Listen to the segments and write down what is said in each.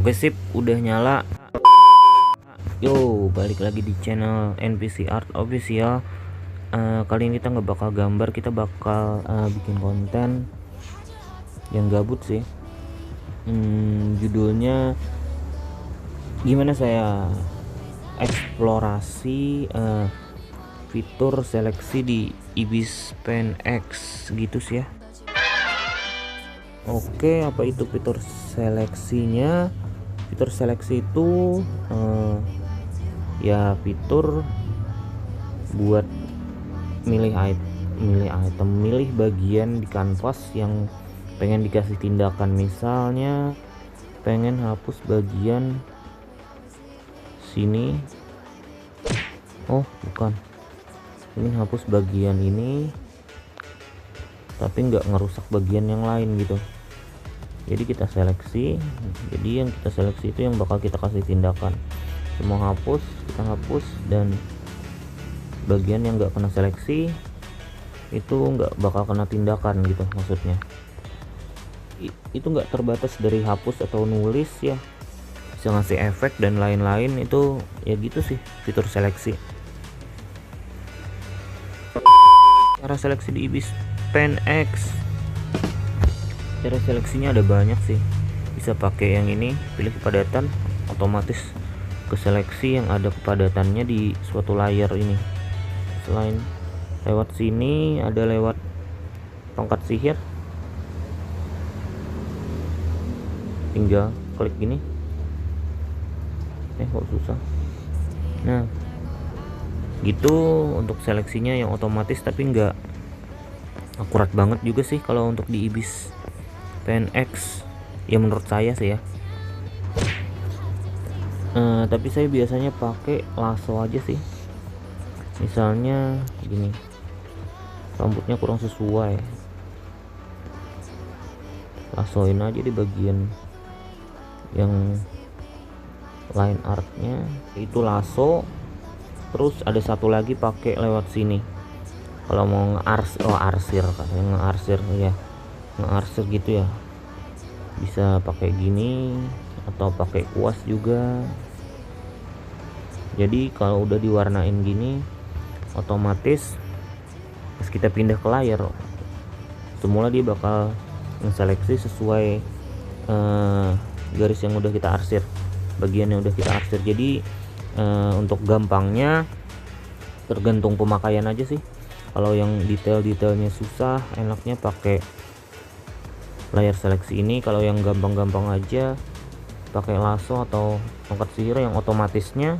Oke sip, udah nyala. Yo, balik lagi di channel NPC Art Official. Kali ini kita nggak bakal gambar, kita bakal bikin konten yang gabut sih. Judulnya gimana saya eksplorasi fitur seleksi di Ibis Pen X gitu sih ya. Oke, apa itu fitur seleksinya? Fitur seleksi itu ya fitur buat milih item, milih bagian di kanvas yang pengen dikasih tindakan. Misalnya pengen hapus bagian sini, oh bukan, ini hapus bagian ini tapi nggak ngerusak bagian yang lain gitu. Jadi kita seleksi, jadi yang kita seleksi itu yang bakal kita kasih tindakan. Semua hapus, kita hapus, dan bagian yang nggak kena seleksi itu nggak bakal kena tindakan gitu maksudnya. Itu nggak terbatas dari hapus atau nulis ya, bisa ngasih efek dan lain-lain. Itu ya gitu sih fitur seleksi. Cara seleksi di Ibis Pen X, cara seleksinya ada banyak sih. Bisa pakai yang ini, pilih kepadatan, otomatis ke seleksi yang ada kepadatannya di suatu layar ini. Selain lewat sini, ada lewat tongkat sihir, tinggal klik gini. Kok susah. Nah gitu untuk seleksinya yang otomatis, tapi nggak akurat banget juga sih kalau untuk di Ibis Pen X ya, menurut saya sih ya. Tapi saya biasanya pakai lasso aja sih. Misalnya gini, rambutnya kurang sesuai, lassoin aja di bagian yang line artnya itu lasso. Terus ada satu lagi pakai lewat sini kalau mau arsir katanya, ngearsir ya, ngearsir gitu ya, bisa pakai gini atau pakai kuas juga. Jadi kalau udah diwarnain gini, otomatis pas kita pindah ke layar, semula dia bakal menseleksi sesuai garis yang udah kita arsir, bagian yang udah kita arsir. Jadi untuk gampangnya tergantung pemakaian aja sih. Kalau yang detailnya susah, enaknya pakai layar seleksi ini. Kalau yang gampang-gampang aja, pakai lasso atau tongkat sihir yang otomatisnya.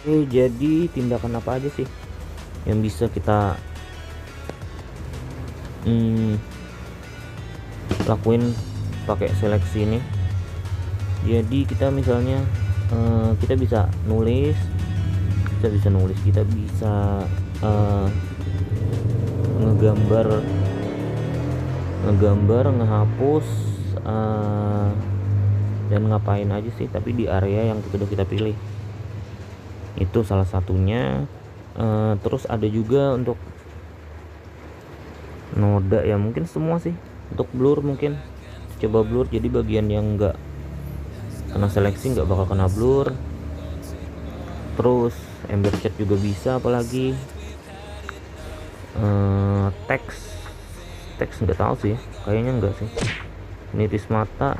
Oke, jadi tindakan apa aja sih yang bisa kita lakuin pakai seleksi ini? Jadi kita misalnya kita bisa nulis, kita bisa ngegambar, ngehapus, dan ngapain aja sih, tapi di area yang sudah kita pilih. Itu salah satunya. Terus ada juga untuk noda ya, mungkin semua sih. Untuk blur mungkin coba blur, jadi bagian yang enggak kena seleksi nggak bakal kena blur. Terus ember chat juga bisa, apalagi teks nggak tahu sih, kayaknya enggak sih. Nitis mata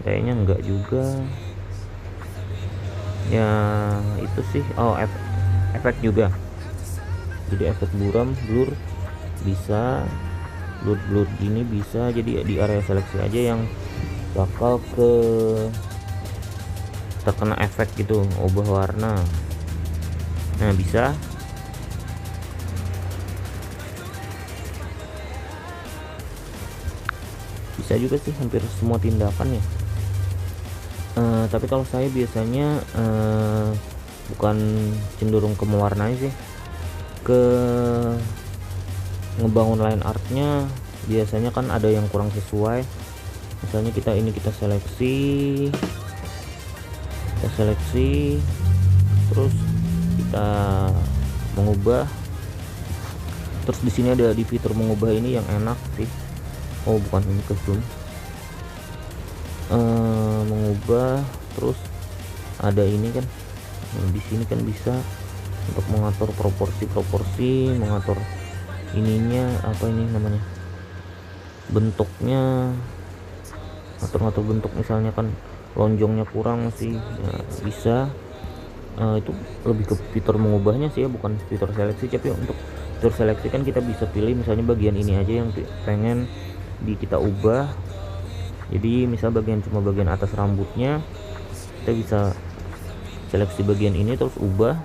kayaknya enggak juga ya. Itu sih. Efek juga, jadi efek blur bisa, blur gini bisa. Jadi di area seleksi aja yang bakal terkena efek gitu, ubah warna. Nah bisa juga sih hampir semua tindakan ya. Tapi kalau saya biasanya bukan cenderung ke mewarnai sih, ke ngebangun line artnya. Biasanya kan ada yang kurang sesuai, misalnya kita seleksi terus kita mengubah. Terus di sini ada di fitur mengubah ini yang enak sih. Oh bukan, ini ke zoom. mengubah. Terus ada ini kan, di sini kan bisa untuk mengatur proporsi, mengatur ininya, apa ini namanya, bentuknya, ngatur bentuk. Misalnya kan lonjongnya kurang sih ya, bisa. Itu lebih ke fitur mengubahnya sih ya, bukan fitur seleksi. Tapi untuk fitur seleksi kan kita bisa pilih misalnya bagian ini aja yang pengen kita ubah. Jadi misal cuma bagian atas rambutnya, kita bisa seleksi bagian ini terus ubah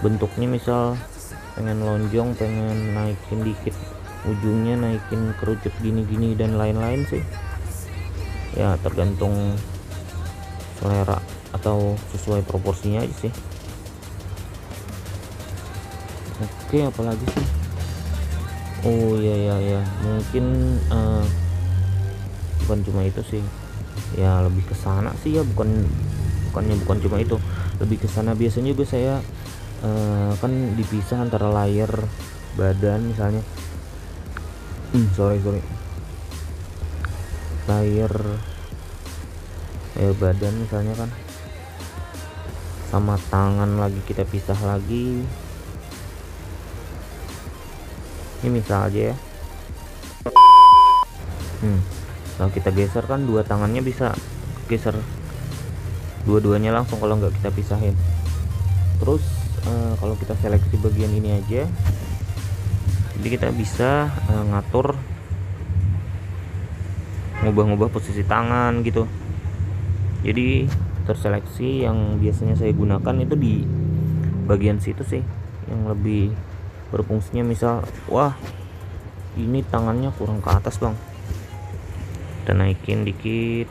bentuknya. Misal pengen lonjong, pengen naikin dikit ujungnya, naikin kerucut gini-gini dan lain-lain sih ya, tergantung selera atau sesuai proporsinya aja sih. Oke, apalagi sih, oh ya mungkin bukan cuma itu sih ya, lebih ke sana sih ya, bukan cuma itu, lebih ke sana. Biasanya juga saya kan dipisah antara layar badan misalnya, sorry layar badan misalnya kan, sama tangan lagi kita pisah lagi. Ini misal aja ya, kalau kita geser kan dua tangannya bisa geser dua-duanya langsung kalau nggak kita pisahin. Terus kalau kita seleksi bagian ini aja, jadi kita bisa ngatur, ngubah-ngubah posisi tangan gitu. Jadi terseleksi yang biasanya saya gunakan itu di bagian situ sih, yang lebih berfungsinya. Misal, wah ini tangannya kurang ke atas bang, kita naikin dikit.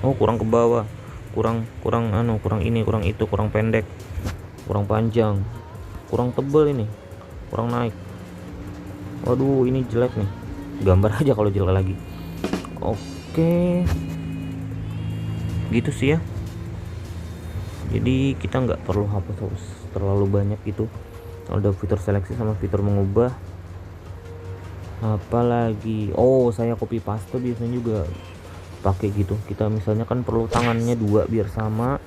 Oh kurang ke bawah, kurang ini, kurang itu, kurang pendek, kurang panjang, kurang tebel ini, kurang naik. Waduh ini jelek nih, gambar aja kalau jelek lagi. Oke, gitu sih ya. Jadi kita nggak perlu hapus terlalu banyak gitu. Ada fitur seleksi sama fitur mengubah. Apalagi, oh saya copy paste biasanya juga pakai gitu. Kita misalnya kan perlu tangannya dua biar sama,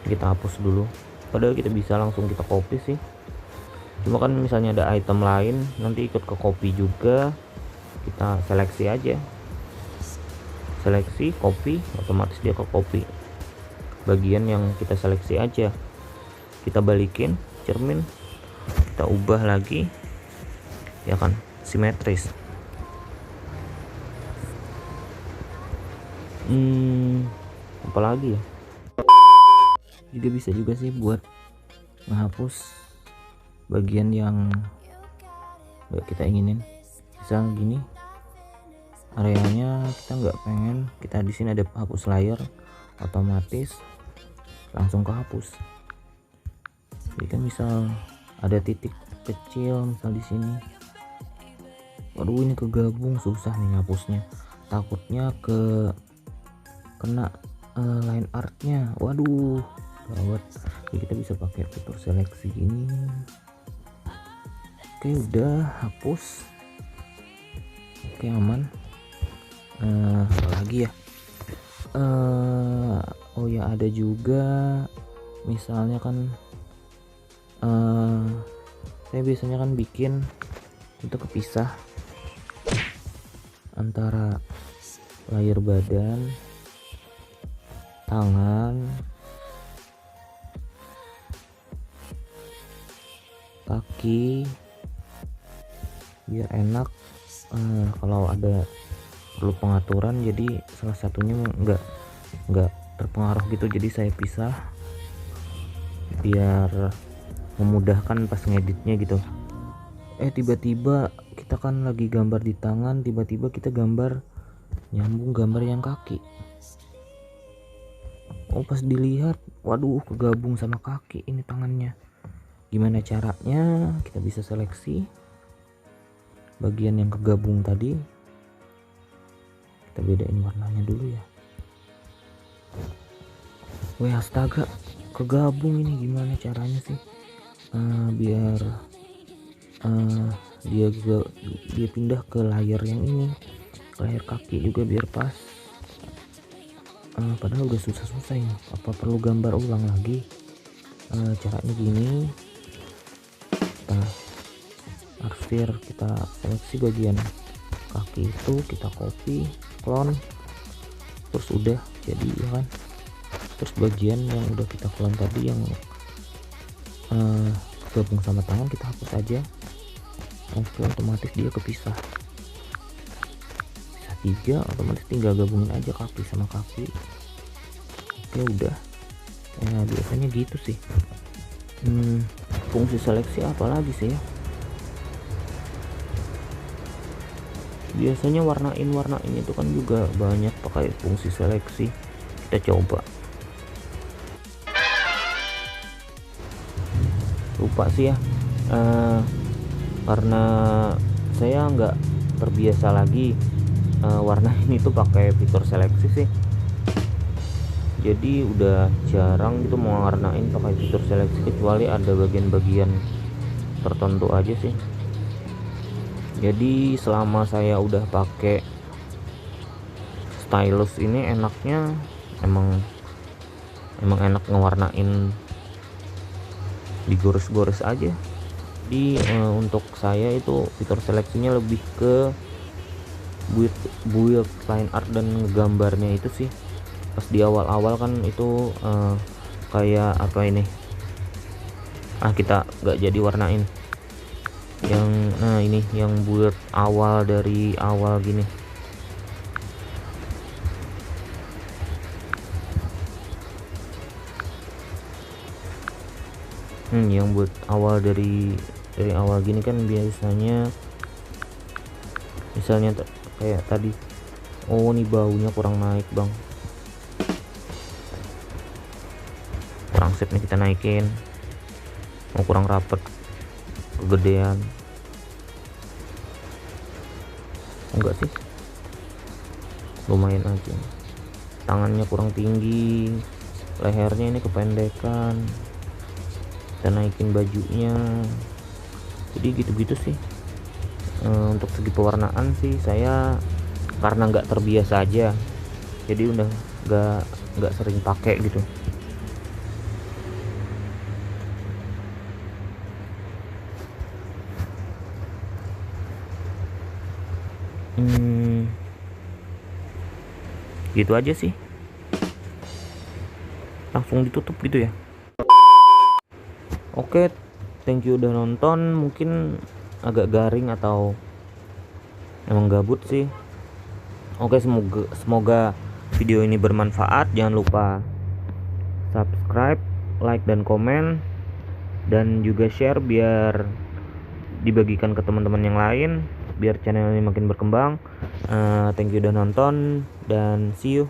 kita hapus dulu. Padahal kita bisa langsung kita copy sih, cuma kan misalnya ada item lain nanti ikut ke copy juga. Kita seleksi aja, seleksi copy, otomatis dia ke copy bagian yang kita seleksi aja. Kita balikin cermin, kita ubah lagi ya kan, simetris. Apalagi ya, juga bisa juga sih buat menghapus bagian yang nggak kita inginin. Misal gini, areanya kita nggak pengen, kita di sini ada hapus layar, otomatis langsung kehapus. Jadi kan misal ada titik kecil misal di sini, waduh ini kegabung, susah nih ngapusnya, takutnya kena line artnya, waduh gawat. Jadi kita bisa pakai fitur seleksi ini. Oke udah hapus, oke aman. Apa lagi ya, oh ya ada juga misalnya kan saya biasanya kan bikin itu kepisah antara layar badan, tangan, kaki, biar enak kalau ada perlu pengaturan. Jadi salah satunya nggak terpengaruh gitu, jadi saya pisah biar memudahkan pas ngeditnya gitu. Tiba-tiba kita kan lagi gambar di tangan, tiba-tiba kita nyambung gambar yang kaki. Oh pas dilihat, waduh kegabung sama kaki ini tangannya. Gimana caranya? Kita bisa seleksi bagian yang kegabung tadi, kita bedain warnanya dulu ya. Wih astaga, kegabung ini. Gimana caranya sih biar dia pindah ke layar yang ini, layar kaki juga biar pas. Padahal udah susah-susah ini, apa perlu gambar ulang lagi? Caranya gini, kita arsir, kita seleksi bagian kaki itu, kita copy, clone, terus udah jadi ya kan. Terus bagian yang udah kita clone tadi yang gabung sama tangan kita hapus aja. Oke, otomatis dia kepisah, bisa 3, otomatis tinggal gabungin aja kaki sama kaki. Oke udah, biasanya gitu sih. Fungsi seleksi apa lagi sih ya, biasanya warnain itu kan juga banyak pakai fungsi seleksi. Kita coba, lupa sih ya, karena saya nggak terbiasa lagi warnain itu pakai fitur seleksi sih, jadi udah jarang gitu mau warnain pakai fitur seleksi, kecuali ada bagian-bagian tertentu aja sih. Jadi selama saya udah pakai stylus ini enaknya emang enak ngewarnain, digores-gores aja. Di untuk saya itu fitur seleksinya lebih ke build line art dan gambarnya itu sih. Pas di awal-awal kan itu kayak apa ini, kita nggak jadi warnain yang ini yang build awal dari awal gini. Yang buat awal dari awal gini kan biasanya misalnya kayak tadi, oh nih baunya kurang naik bang, kurang sip nih, kita naikin. Mau kurang rapet, kegedean, enggak sih, lumayan aja. Tangannya kurang tinggi, lehernya ini kependekan, kita naikin bajunya. Jadi gitu-gitu sih. Untuk segi pewarnaan sih saya karena nggak terbiasa aja, jadi udah nggak sering pakai gitu. Gitu aja sih, langsung ditutup gitu ya. Oke, thank you udah nonton. Mungkin agak garing atau emang gabut sih. Oke, semoga video ini bermanfaat. Jangan lupa subscribe, like dan komen, dan juga share biar dibagikan ke teman-teman yang lain, biar channel ini makin berkembang. Thank you udah nonton dan see you.